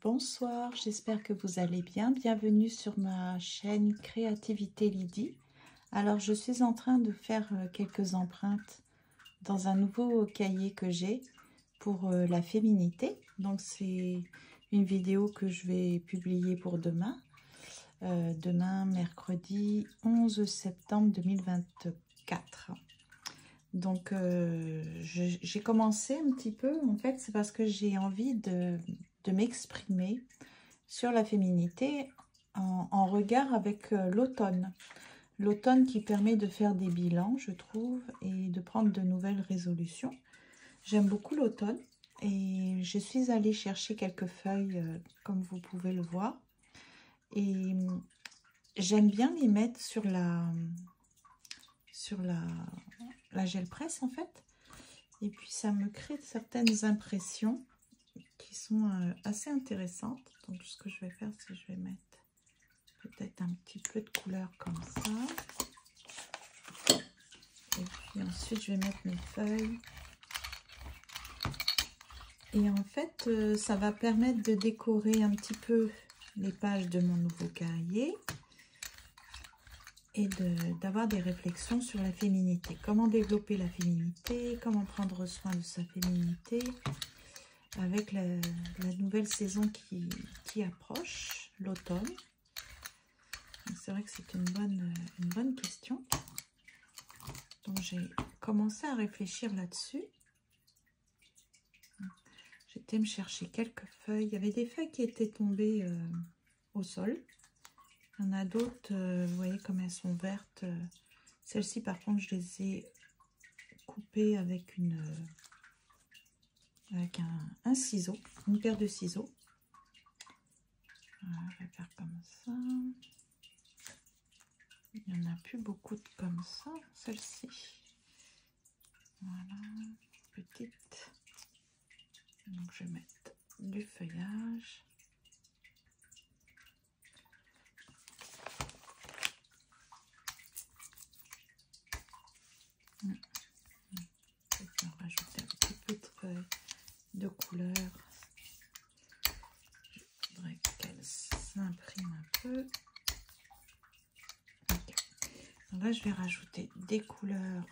Bonsoir, j'espère que vous allez bien. Bienvenue sur ma chaîne Créativité Lydie. Alors, je suis en train de faire quelques empreintes dans un nouveau cahier que j'ai pour la féminité. Donc, c'est une vidéo que je vais publier pour demain. Demain, mercredi 11 septembre 2024. Donc, j'ai commencé un petit peu, en fait, c'est parce que j'ai envie de m'exprimer sur la féminité en regard avec l'automne. L'automne qui permet de faire des bilans, je trouve, et de prendre de nouvelles résolutions. J'aime beaucoup l'automne et je suis allée chercher quelques feuilles, comme vous pouvez le voir. Et j'aime bien les mettre sur la gel presse, en fait. Et puis, ça me crée certaines impressions qui sont assez intéressantes. Donc, ce que je vais faire, c'est que je vais mettre peut-être un petit peu de couleur comme ça. Et puis ensuite, je vais mettre mes feuilles. Et en fait, ça va permettre de décorer un petit peu les pages de mon nouveau cahier et d'avoir des réflexions sur la féminité. Comment développer la féminité, comment prendre soin de sa féminité avec la nouvelle saison qui approche, l'automne. C'est vrai que c'est une bonne question. Donc, j'ai commencé à réfléchir là-dessus. J'étais me chercher quelques feuilles. Il y avait des feuilles qui étaient tombées au sol. Il y en a d'autres, vous voyez comme elles sont vertes. Celles-ci, par contre, je les ai coupées avec un ciseau, une paire de ciseaux. Voilà, je vais faire comme ça. Il n'y en a plus beaucoup comme ça, celle-ci. Voilà, petite. Donc, je vais mettre du feuillage. Je vais rajouter un petit peu de feuilles de couleur. Je voudrais qu'elle s'imprime un peu. Okay. Donc là, je vais rajouter des couleurs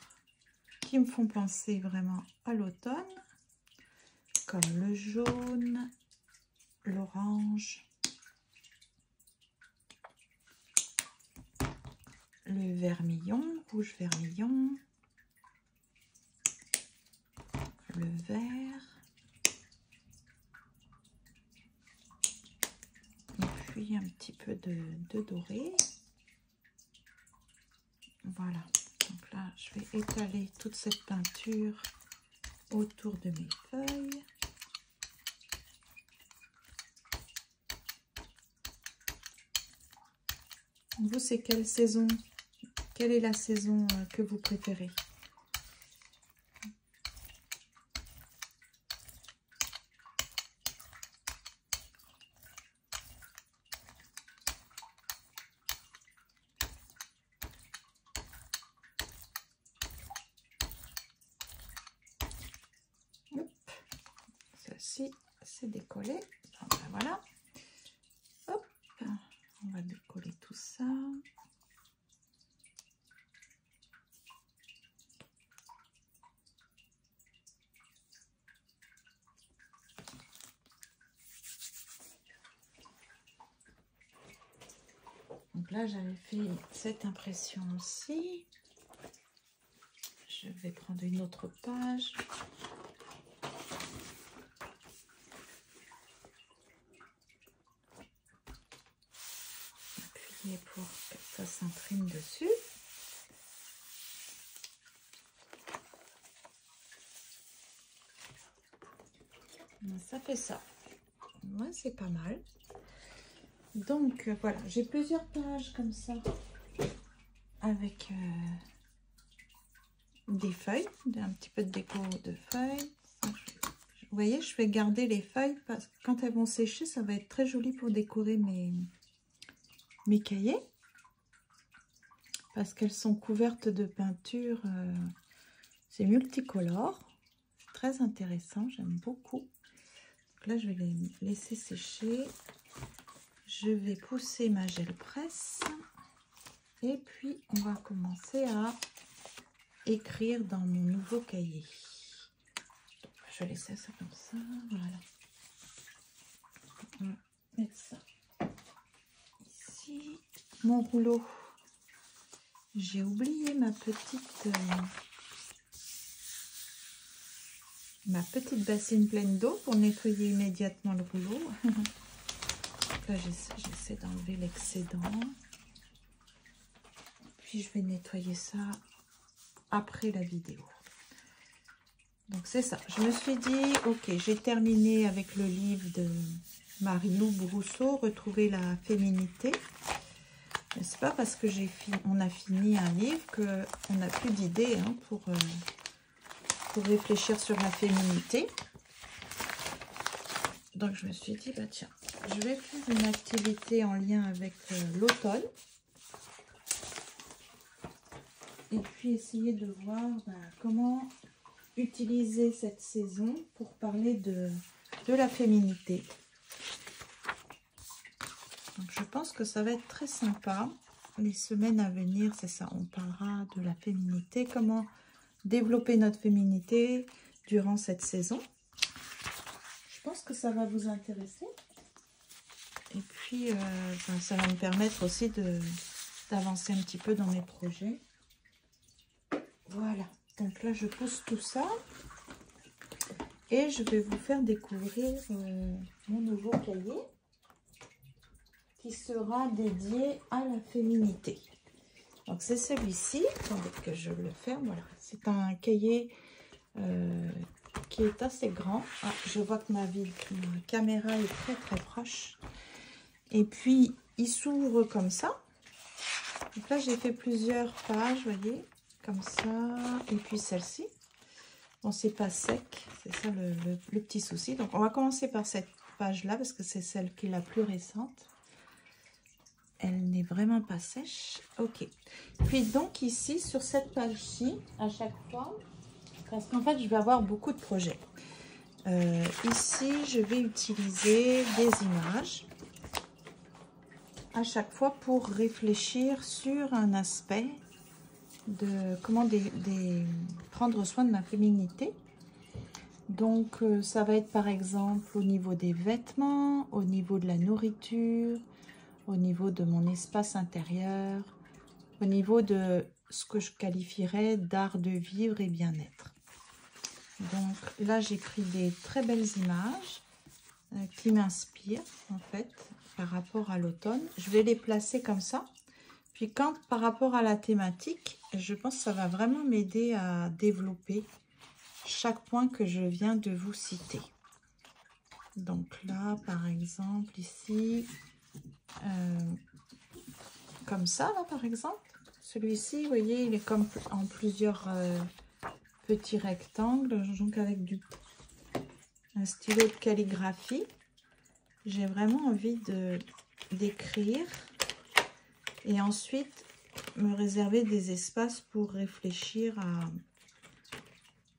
qui me font penser vraiment à l'automne, comme le jaune, l'orange, le vermillon, rouge vermillon, le vert, et puis un petit peu de doré. Voilà, donc là je vais étaler toute cette peinture autour de mes feuilles. Vous, c'est quelle saison? Quelle est la saison que vous préférez? Celle-ci, c'est décollé. Donc, ben voilà. Hop, on va décoller tout ça. Donc là, j'avais fait cette impression aussi. Je vais prendre une autre page. Appuyer pour que ça s'imprime dessus. Ça fait ça. Moi, c'est pas mal. Donc, voilà, j'ai plusieurs pages comme ça avec des feuilles, un petit peu de déco de feuilles. Vous voyez, je vais garder les feuilles parce que quand elles vont sécher, ça va être très joli pour décorer mes cahiers. Parce qu'elles sont couvertes de peinture, c'est multicolore. Très intéressant, j'aime beaucoup. Donc là, je vais les laisser sécher. Je vais pousser ma gel presse. Et puis, on va commencer à écrire dans mon nouveau cahier. Je vais laisser ça comme ça. Voilà. On va mettre ça ici. Mon rouleau. J'ai oublié ma petite bassine pleine d'eau pour nettoyer immédiatement le rouleau. Là, j'essaie d'enlever l'excédent. Puis, je vais nettoyer ça après la vidéo. Donc, c'est ça. Je me suis dit, ok, j'ai terminé avec le livre de Marie-Lou Brousseau, Retrouver la féminité. Mais c'est pas parce que on a fini un livre qu'on n'a plus d'idées hein, pour réfléchir sur la féminité. Donc, je me suis dit, bah tiens, je vais faire une activité en lien avec l'automne. Et puis, essayer de voir comment utiliser cette saison pour parler de la féminité. Donc, je pense que ça va être très sympa. Les semaines à venir, c'est ça, on parlera de la féminité, comment développer notre féminité durant cette saison. Je pense que ça va vous intéresser. Et puis, ça va me permettre aussi d'avancer un petit peu dans mes projets. Voilà. Donc là, je pousse tout ça. Et je vais vous faire découvrir mon nouveau cahier qui sera dédié à la féminité. Donc, c'est celui-ci. Attendez que je le ferme. Voilà. C'est un cahier qui est assez grand. Ah, je vois que ma caméra est très très proche. Et puis, il s'ouvre comme ça. Donc là, j'ai fait plusieurs pages, vous voyez, comme ça. Et puis celle-ci. Bon, c'est pas sec. C'est ça le petit souci. Donc, on va commencer par cette page-là parce que c'est celle qui est la plus récente. Elle n'est vraiment pas sèche. Ok. Puis donc ici, sur cette page-ci, à chaque fois, parce qu'en fait, je vais avoir beaucoup de projets. Ici, je vais utiliser des images à chaque fois pour réfléchir sur un aspect de comment prendre soin de ma féminité. Donc, ça va être par exemple au niveau des vêtements, au niveau de la nourriture, au niveau de mon espace intérieur, au niveau de ce que je qualifierais d'art de vivre et bien-être. Donc là, j'ai pris des très belles images qui m'inspirent en fait par rapport à l'automne. Je vais les placer comme ça. Puis quand par rapport à la thématique, je pense que ça va vraiment m'aider à développer chaque point que je viens de vous citer. Donc là, par exemple, ici, comme ça, là, par exemple. Celui-ci, vous voyez, il est comme en plusieurs petits rectangles, donc avec un stylo de calligraphie. J'ai vraiment envie d'écrire et ensuite me réserver des espaces pour réfléchir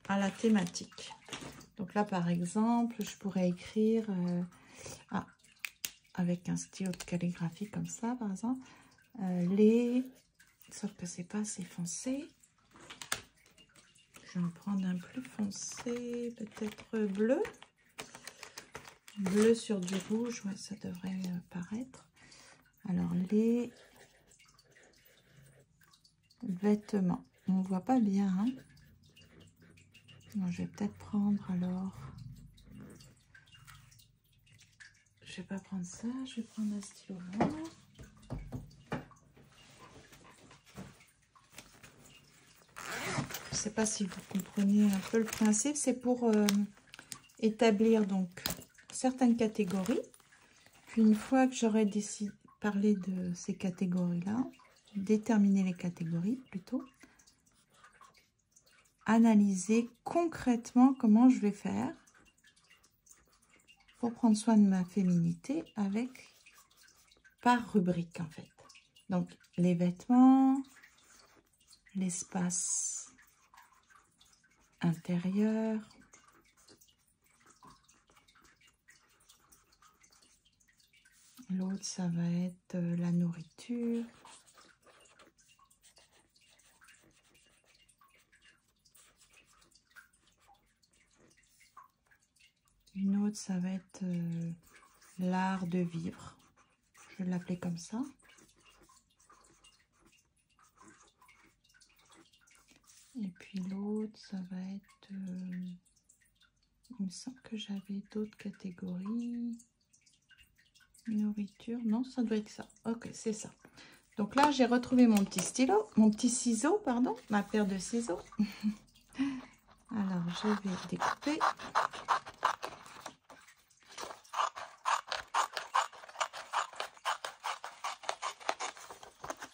à la thématique. Donc là, par exemple, je pourrais écrire avec un stylo de calligraphie comme ça, par exemple, sauf que c'est pas assez foncé. Je vais en prendre un plus foncé, peut-être bleu. Bleu sur du rouge, ouais, ça devrait paraître. Alors, les vêtements, on ne voit pas bien. Hein. Bon, je vais peut-être prendre alors... Je vais pas prendre ça, je vais prendre un stylo noir. Je ne sais pas si vous comprenez un peu le principe. C'est pour établir donc certaines catégories. Puis une fois que j'aurai parlé de ces catégories-là, déterminer les catégories plutôt, analyser concrètement comment je vais faire pour prendre soin de ma féminité par rubrique en fait. Donc les vêtements, l'espace intérieur, L'autre, ça va être la nourriture. Une autre, ça va être l'art de vivre. Je vais l'appeler comme ça. Et puis l'autre, ça va être... il me semble que j'avais d'autres catégories. Nourriture, non, ça doit être ça. Ok, c'est ça. Donc là, j'ai retrouvé mon petit stylo, mon petit ciseau, pardon, ma paire de ciseaux. Alors, je vais découper.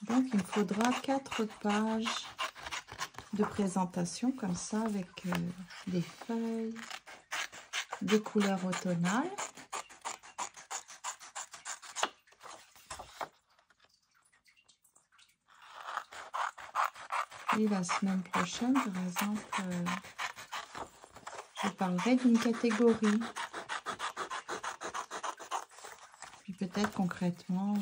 Donc, il me faudra 4 pages de présentation comme ça, avec des feuilles, des couleurs automnales. Et la semaine prochaine, par exemple, je parlerai d'une catégorie. Puis peut-être concrètement,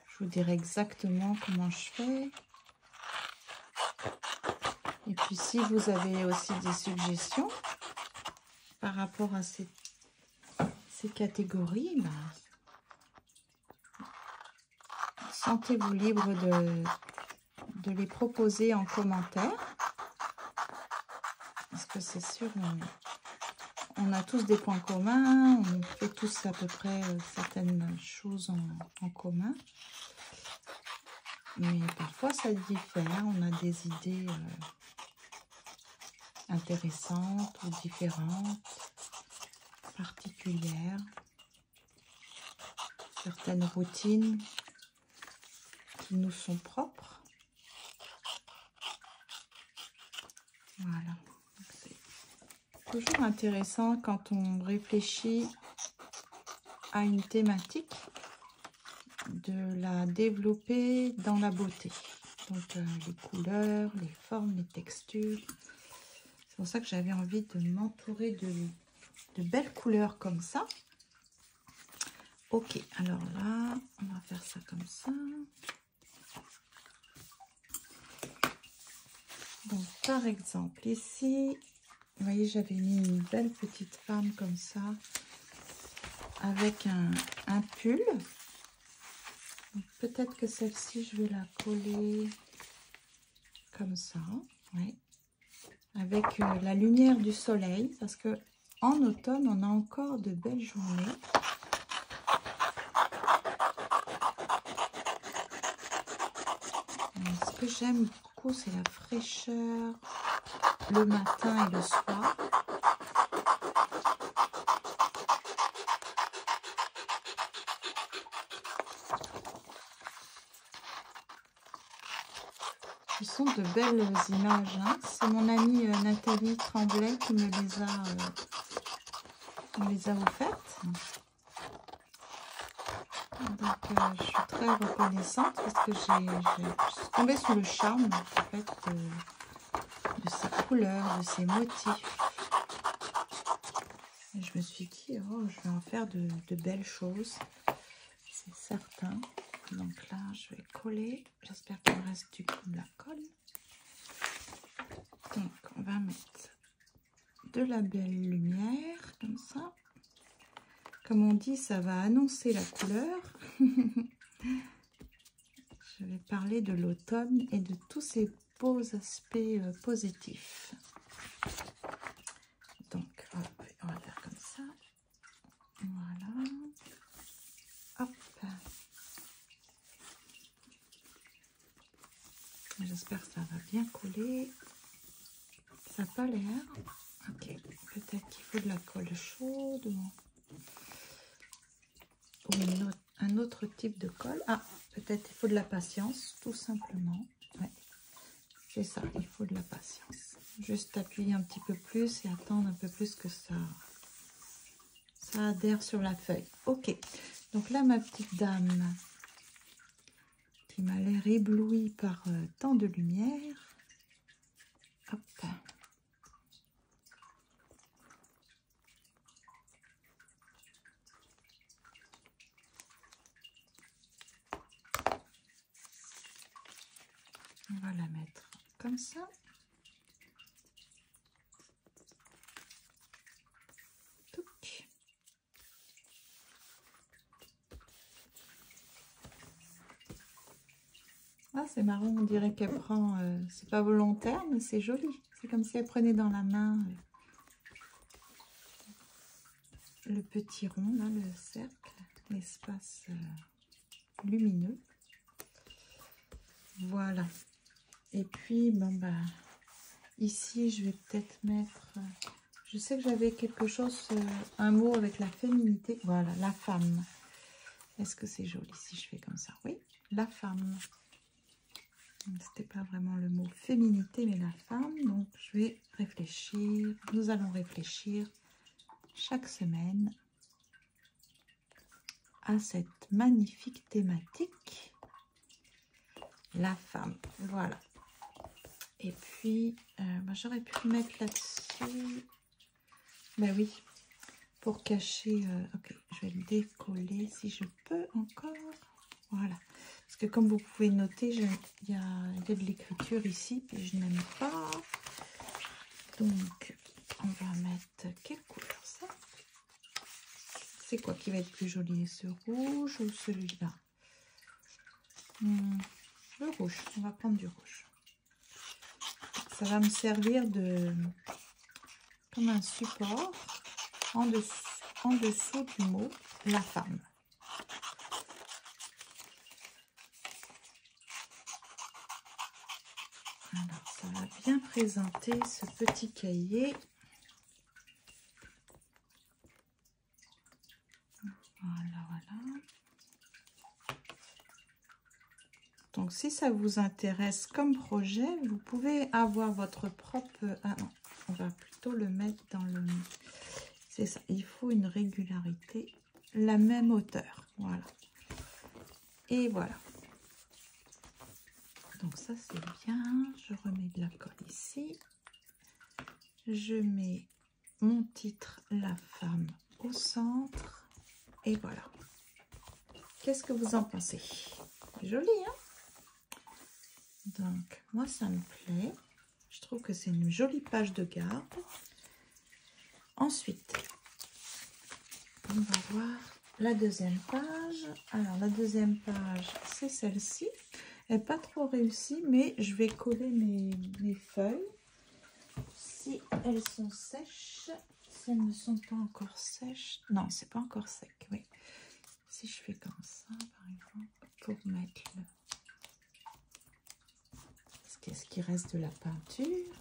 je vous dirai exactement comment je fais. Et puis si vous avez aussi des suggestions par rapport à ces catégories, sentez-vous libre de les proposer en commentaire. Parce que c'est sûr, on a tous des points communs, on fait tous à peu près certaines choses en commun. Mais parfois ça diffère, on a des idées intéressantes ou différentes, particulières, certaines routines qui nous sont propres. Voilà. C'est toujours intéressant quand on réfléchit à une thématique de la développer dans la beauté. Donc les couleurs, les formes, les textures. C'est pour ça que j'avais envie de m'entourer de belles couleurs comme ça. Ok, alors là, on va faire ça comme ça. Donc, par exemple, ici, vous voyez, j'avais mis une belle petite femme comme ça, avec un pull. Peut-être que celle-ci, je vais la coller comme ça, ouais, avec la lumière du soleil, parce que en automne, on a encore de belles journées. Ce que j'aime beaucoup, c'est la fraîcheur le matin et le soir. Ce sont de belles images, hein. C'est mon amie Nathalie Tremblay qui me les a offertes. Donc je suis très reconnaissante parce que je suis tombée sous le charme en fait, de ces couleurs, de ces motifs. Et je me suis dit, oh, je vais en faire de belles choses, c'est certain. Donc là, je vais coller. J'espère qu'il me reste du coup de la colle. Donc, on va mettre de la belle lumière, comme ça. Comme on dit, ça va annoncer la couleur. Je vais parler de l'automne et de tous ces beaux aspects positifs. Donc, hop, on va faire comme ça. Voilà. Hop. J'espère que ça va bien coller. Ça n'a pas l'air. Ok, peut-être qu'il faut de la colle chaude ou un autre type de colle. Ah, peut-être il faut de la patience, tout simplement. Ouais, c'est ça, il faut de la patience. Juste appuyer un petit peu plus et attendre un peu plus que ça adhère sur la feuille. Ok, donc là, ma petite dame qui m'a l'air éblouie par tant de lumière. Hop. comme ça. Touc. Ah, c'est marrant, on dirait qu'elle prend, c'est pas volontaire, mais c'est joli. C'est comme si elle prenait dans la main le petit rond, là, le cercle, l'espace lumineux. Voilà. Et puis, bon, bah, ici, je vais peut-être mettre... je sais que j'avais quelque chose, un mot avec la féminité. Voilà, la femme. Est-ce que c'est joli si je fais comme ça? Oui, la femme. C'était pas vraiment le mot féminité, mais la femme. Donc, je vais réfléchir. Nous allons réfléchir chaque semaine à cette magnifique thématique. La femme. Voilà. Et puis, bah, j'aurais pu mettre là-dessus. Ben oui. Pour cacher. Ok, je vais le décoller si je peux encore. Voilà. Parce que comme vous pouvez noter, il y a de l'écriture ici et je n'aime pas. Donc, on va mettre quelle couleur ça? C'est quoi qui va être plus joli? Ce rouge ou celui-là? Le rouge. On va prendre du rouge. Ça va me servir de comme un support en dessous du mot la femme. Alors, ça va bien présenter ce petit cahier. Voilà, voilà. Donc, si ça vous intéresse comme projet, vous pouvez avoir votre propre... Ah non, on va plutôt le mettre dans le... C'est ça, il faut une régularité, la même hauteur. Voilà. Et voilà. Donc ça, c'est bien. Je remets de la colle ici. Je mets mon titre, la femme, au centre. Et voilà. Qu'est-ce que vous en pensez? Joli, hein? Donc, moi, ça me plaît. Je trouve que c'est une jolie page de garde. Ensuite, on va voir la deuxième page. Alors, la deuxième page, c'est celle-ci. Elle n'est pas trop réussie, mais je vais coller mes feuilles. Si elles sont sèches, si elles ne sont pas encore sèches. Non, c'est pas encore sec, oui. Si je fais comme ça, par exemple, pour mettre le... Qu'est-ce qui reste de la peinture?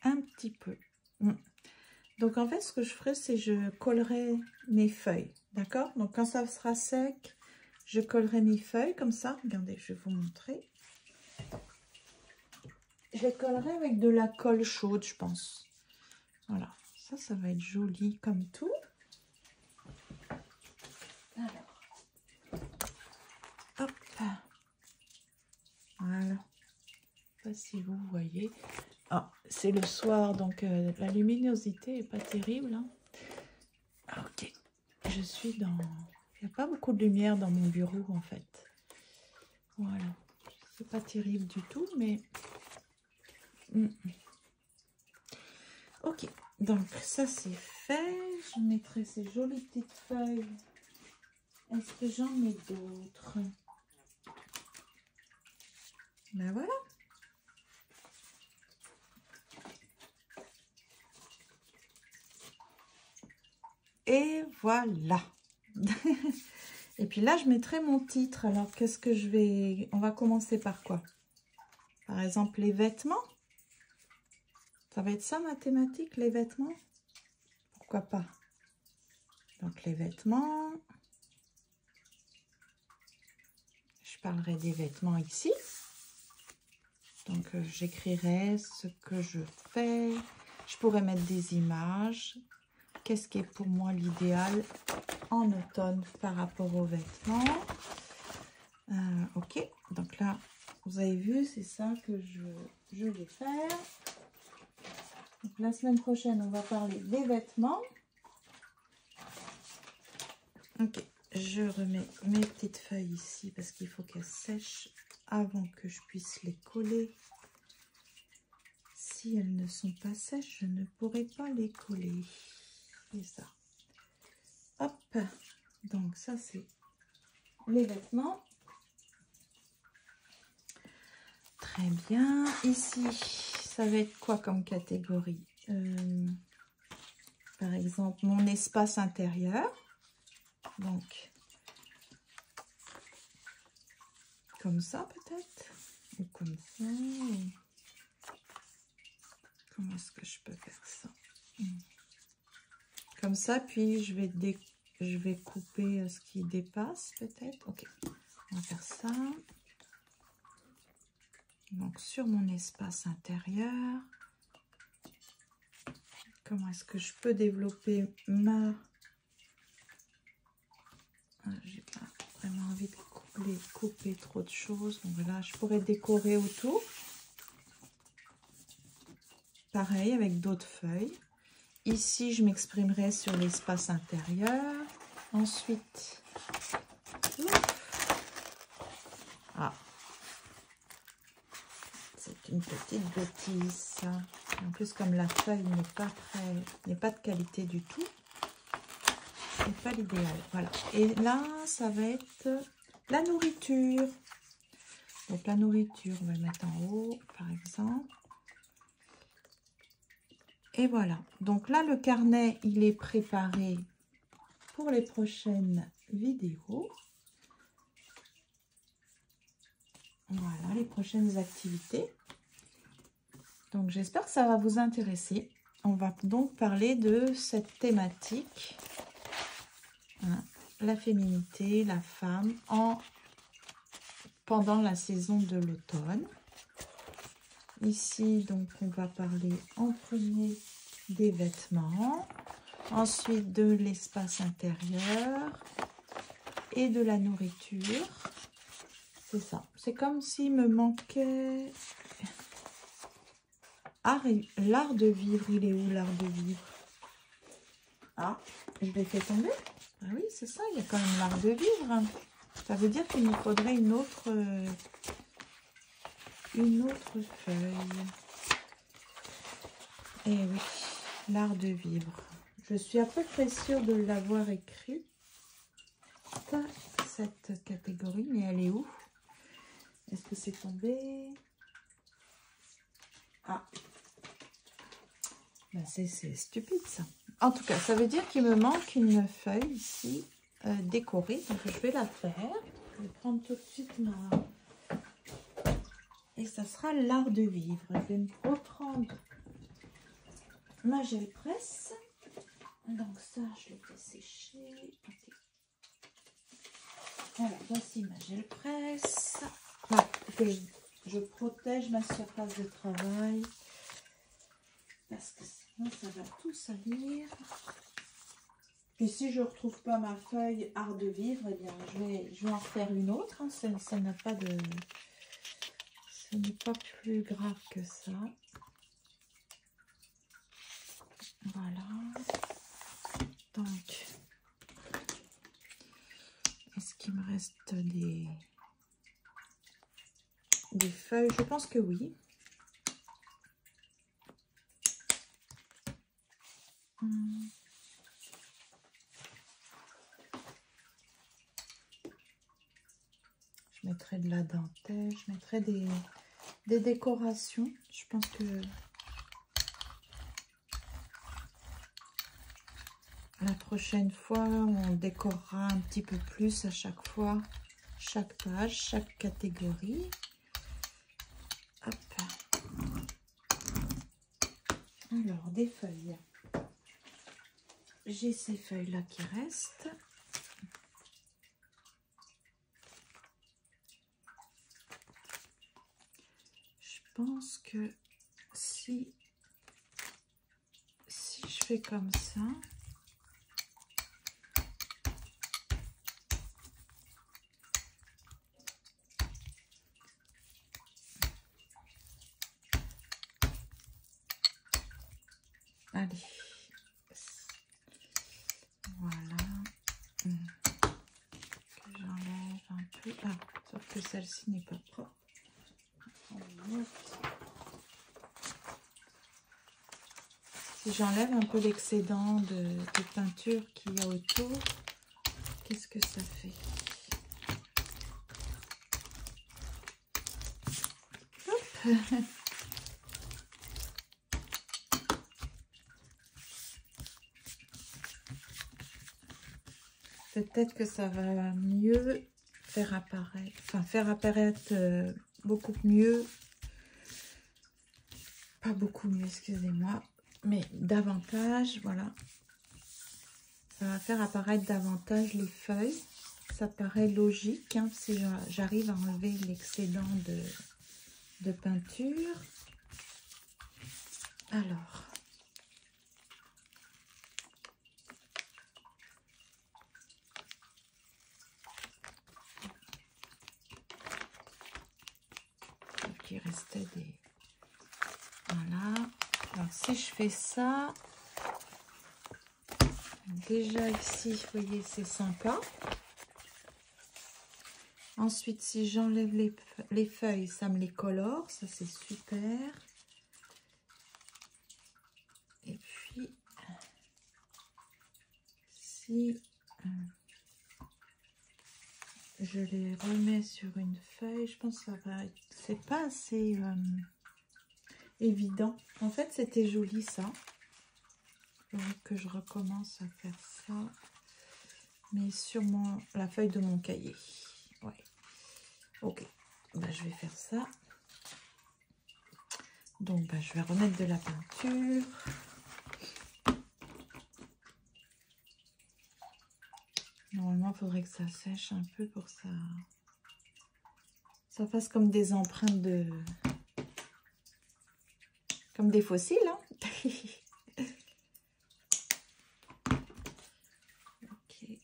Un petit peu. Donc, en fait, ce que je ferai, c'est je collerai mes feuilles. D'accord? Donc, quand ça sera sec, je collerai mes feuilles comme ça. Regardez, je vais vous montrer. Je les collerai avec de la colle chaude, je pense. Voilà. Ça va être joli comme tout. Alors. Hop. Voilà. Je ne sais pas si vous voyez. Ah, c'est le soir, donc la luminosité n'est pas terrible. Hein. Ok. Je suis dans... Il n'y a pas beaucoup de lumière dans mon bureau, en fait. Voilà. C'est pas terrible du tout, mais... Ok. Donc, ça, c'est fait. Je mettrai ces jolies petites feuilles. Est-ce que j'en ai d'autres? Ben voilà. Et voilà. Et puis là, je mettrai mon titre. Alors, qu'est-ce que je vais... On va commencer par quoi? Par exemple, les vêtements. Ça va être ça, ma thématique, les vêtements? Pourquoi pas? Donc, les vêtements. Je parlerai des vêtements ici. Donc, j'écrirai ce que je fais. Je pourrais mettre des images. Qu'est-ce qui est pour moi l'idéal en automne par rapport aux vêtements? Ok, donc là, vous avez vu, c'est ça que je vais faire. Donc, la semaine prochaine, on va parler des vêtements. Ok, je remets mes petites feuilles ici parce qu'il faut qu'elles sèchent. avant que je puisse les coller. Si elles ne sont pas sèches, je ne pourrai pas les coller. C'est ça. Hop. Donc ça c'est les vêtements. Très bien. Ici, ça va être quoi comme catégorie? Par exemple, mon espace intérieur. Donc, comme ça peut-être. Ou comme ça. Comment est-ce que je peux faire ça? Comme ça, puis je vais couper ce qui dépasse peut-être. Ok, on va faire ça. Donc, sur mon espace intérieur, comment est-ce que je peux développer ma... J'ai pas vraiment envie de couper trop de choses. Donc voilà, je pourrais décorer autour. Pareil avec d'autres feuilles. Ici, je m'exprimerai sur l'espace intérieur. Ensuite, ah, c'est une petite bêtise, ça. En plus, comme la feuille n'est pas de qualité du tout, c'est pas l'idéal. Voilà. Et là, ça va être la nourriture. Donc la nourriture, on va le mettre en haut, par exemple. Et voilà. Donc là, le carnet, il est préparé pour les prochaines vidéos. Voilà, les prochaines activités. Donc, j'espère que ça va vous intéresser. On va donc parler de cette thématique, hein, la féminité, la femme, pendant la saison de l'automne. Ici, donc, on va parler en premier des vêtements, ensuite de l'espace intérieur et de la nourriture. C'est ça. C'est comme s'il me manquait... l'art de vivre. Il est où l'art de vivre? Ah, je l'ai fait tomber. Ah oui, c'est ça. Il y a quand même l'art de vivre. Ça veut dire qu'il me faudrait une autre feuille. Et oui, l'art de vivre. Je suis à peu près sûre de l'avoir écrit, cette catégorie, mais elle est où? Est-ce que c'est tombé? Ah, ben c'est stupide ça. En tout cas, ça veut dire qu'il me manque une feuille ici décorée. Donc je vais la faire. Je vais prendre tout de suite ma... Et ça sera l'art de vivre. Je vais me reprendre ma gel presse. Donc ça, je l'ai fait sécher. Okay. Voilà, voici ma gel presse. Voilà, que je protège ma surface de travail. Parce que sinon, ça va tout salir. Puis si je ne retrouve pas ma feuille art de vivre, eh bien, je vais en faire une autre. Hein. Ça n'a pas de... Ce n'est pas plus grave que ça. Voilà. Donc, est-ce qu'il me reste des feuilles? Je pense que oui. Je mettrai de la dentelle, je mettrai des décorations. Je pense que la prochaine fois, on décorera un petit peu plus à chaque fois, chaque page, chaque catégorie. Hop. Alors, des feuilles. J'ai ces feuilles-là qui restent. Je pense que si je fais comme ça, allez, voilà, que j'enlève un peu, ah, sauf que celle-ci n'est pas propre. Si j'enlève un peu l'excédent de peinture qu'il y a autour, qu'est-ce que ça fait? Hop. Peut-être que ça va mieux faire apparaître, beaucoup mieux, pas beaucoup mieux, excusez-moi, mais davantage, voilà. Ça va faire apparaître davantage les feuilles. Ça paraît logique, hein, si j'arrive à enlever l'excédent de peinture. Alors, il restait des... Voilà. Alors, si je fais ça, déjà ici, vous voyez, c'est sympa. Ensuite, si j'enlève les feuilles, ça me les colore. Ça, c'est super. Et puis, si je les remets sur une feuille, je pense que ça va être... C'est pas assez évident. En fait, c'était joli, ça. Il faudrait que je recommence à faire ça. Mais sur la feuille de mon cahier. Ouais. Ok. Bah, je vais faire ça. Donc, bah, je vais remettre de la peinture. Normalement, il faudrait que ça sèche un peu pour ça. Ça fasse comme des empreintes de... Comme des fossiles, hein. Ok.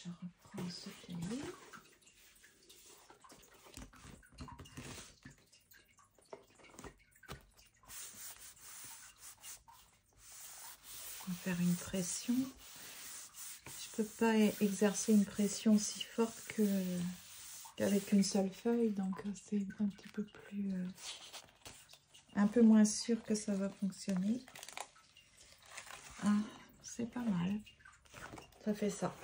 Je reprends ce cahier. On va faire une pression. Je peux pas exercer une pression aussi forte qu'avec une seule feuille, donc c'est un petit peu plus... un peu moins sûr que ça va fonctionner. Ah, c'est pas mal. Ça fait ça.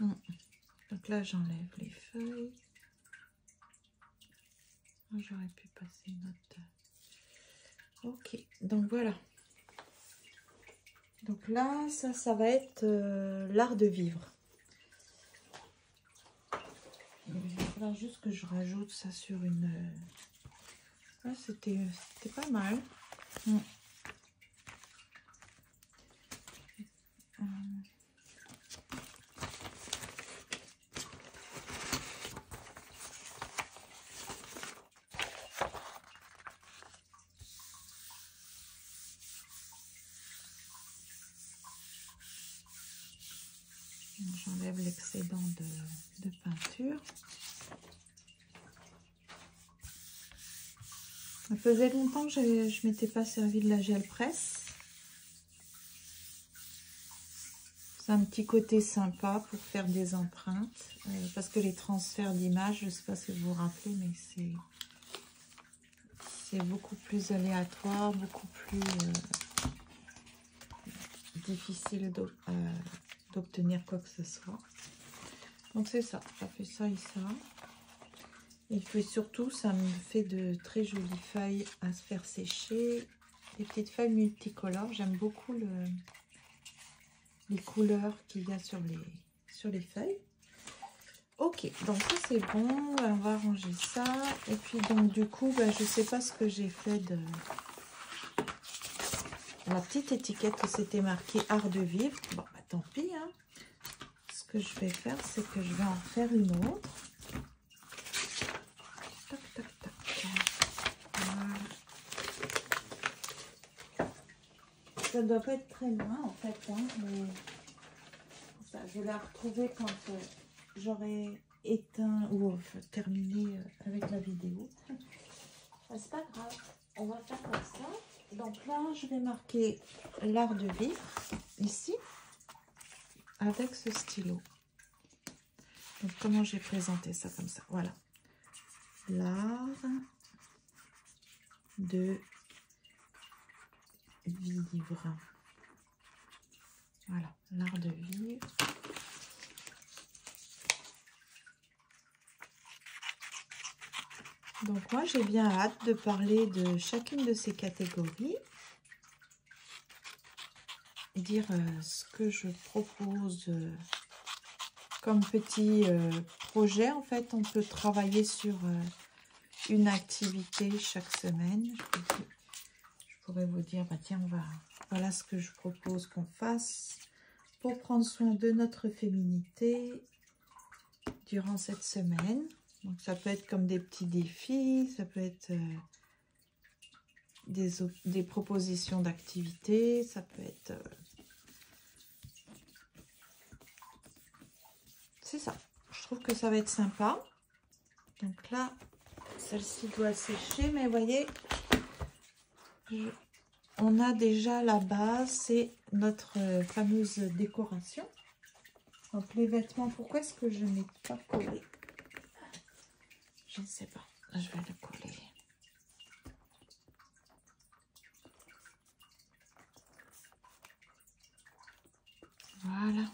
Donc là, j'enlève les feuilles. J'aurais pu passer une autre. Ok, donc voilà. Donc là, ça va être l'art de vivre. Il va falloir juste que je rajoute ça sur une... Ah, c'était pas mal. J'enlève l'excédent de peinture. Ça faisait longtemps que je ne m'étais pas servi de la gel presse. C'est un petit côté sympa pour faire des empreintes. Parce que les transferts d'images, je ne sais pas si vous vous rappelez, mais c'est beaucoup plus aléatoire, beaucoup plus difficile d'obtenir quoi que ce soit. Donc c'est ça, ça fait ça et ça. Et puis surtout, ça me fait de très jolies feuilles à se faire sécher. Des petites feuilles multicolores. J'aime beaucoup les couleurs qu'il y a sur les feuilles. Ok, donc ça c'est bon. On va ranger ça. Et puis donc du coup, bah, je ne sais pas ce que j'ai fait de la petite étiquette où c'était marqué art de vivre. Bon, bah tant pis, hein. Ce que je vais faire, c'est que je vais en faire une autre. Tac, tac, tac. Voilà. Ça doit pas être très loin en fait, hein, mais ça, je vais la retrouver quand j'aurai éteint ou terminé avec la vidéo. C'est pas grave, on va faire comme ça. Donc là, je vais marquer l'art de vivre ici avec ce stylo. Donc comment j'ai présenté ça comme ça? Voilà, l'art de vivre. Voilà, l'art de vivre. Donc moi, j'ai bien hâte de parler de chacune de ces catégories. Dire ce que je propose comme petit projet. En fait, on peut travailler sur une activité chaque semaine. Je pourrais vous dire, bah tiens, voilà ce que je propose qu'on fasse pour prendre soin de notre féminité durant cette semaine. Donc ça peut être comme des petits défis, ça peut être des propositions d'activités, ça peut être... c'est ça, je trouve que ça va être sympa. Donc là, celle-ci doit sécher, mais vous voyez, on a déjà la base, c'est notre fameuse décoration. Donc les vêtements, pourquoi est-ce que je n'ai pas collé? Je ne sais pas, je vais le coller. Voilà.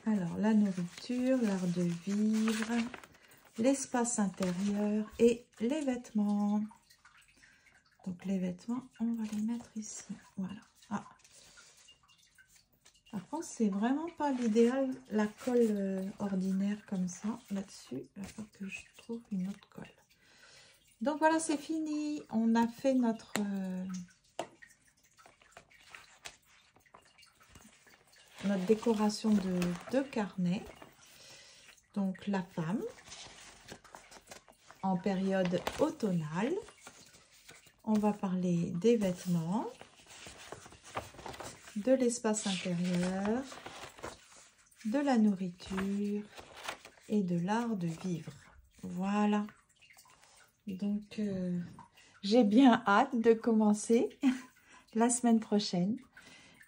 Alors, la nourriture, l'art de vivre, l'espace intérieur et les vêtements. Donc, les vêtements, on va les mettre ici. Voilà. Ah. Par contre, c'est vraiment pas l'idéal, la colle ordinaire comme ça, là-dessus. Il faut que je trouve une autre colle. Donc, voilà, c'est fini. On a fait notre... notre décoration de 2 carnets. Donc la femme en période automnale. On va parler des vêtements, de l'espace intérieur, de la nourriture et de l'art de vivre. Voilà. Donc j'ai bien hâte de commencer la semaine prochaine.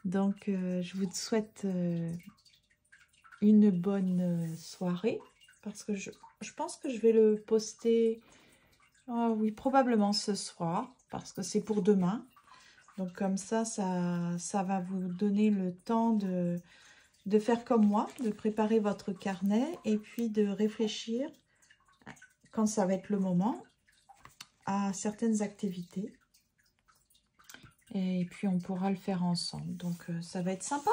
Donc, je vous souhaite une bonne soirée parce que je pense que je vais le poster, oui, probablement ce soir parce que c'est pour demain. Donc, comme ça va vous donner le temps de faire comme moi, de préparer votre carnet et puis de réfléchir quand ça va être le moment à certaines activités. Et puis, on pourra le faire ensemble. Donc, ça va être sympa.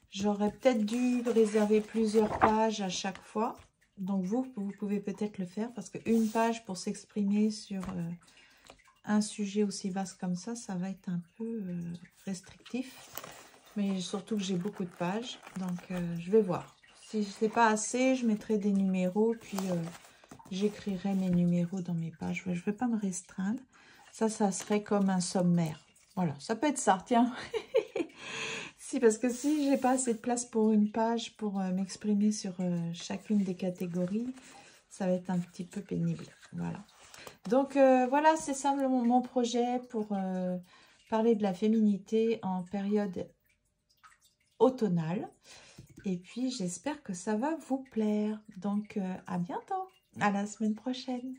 J'aurais peut-être dû réserver plusieurs pages à chaque fois. Donc, vous pouvez peut-être le faire. Parce qu'une page pour s'exprimer sur un sujet aussi vaste comme ça va être un peu restrictif. Mais surtout que j'ai beaucoup de pages. Donc, je vais voir. Si je n'ai pas assez, je mettrai des numéros. Puis, j'écrirai mes numéros dans mes pages. Je ne vais pas me restreindre. Ça serait comme un sommaire. Voilà, ça peut être ça, tiens. Si, parce que si j'ai pas assez de place pour une page pour m'exprimer sur chacune des catégories, ça va être un petit peu pénible. Voilà. Donc, voilà, c'est ça mon projet pour parler de la féminité en période automnale. Et puis, j'espère que ça va vous plaire. Donc, à bientôt. À la semaine prochaine.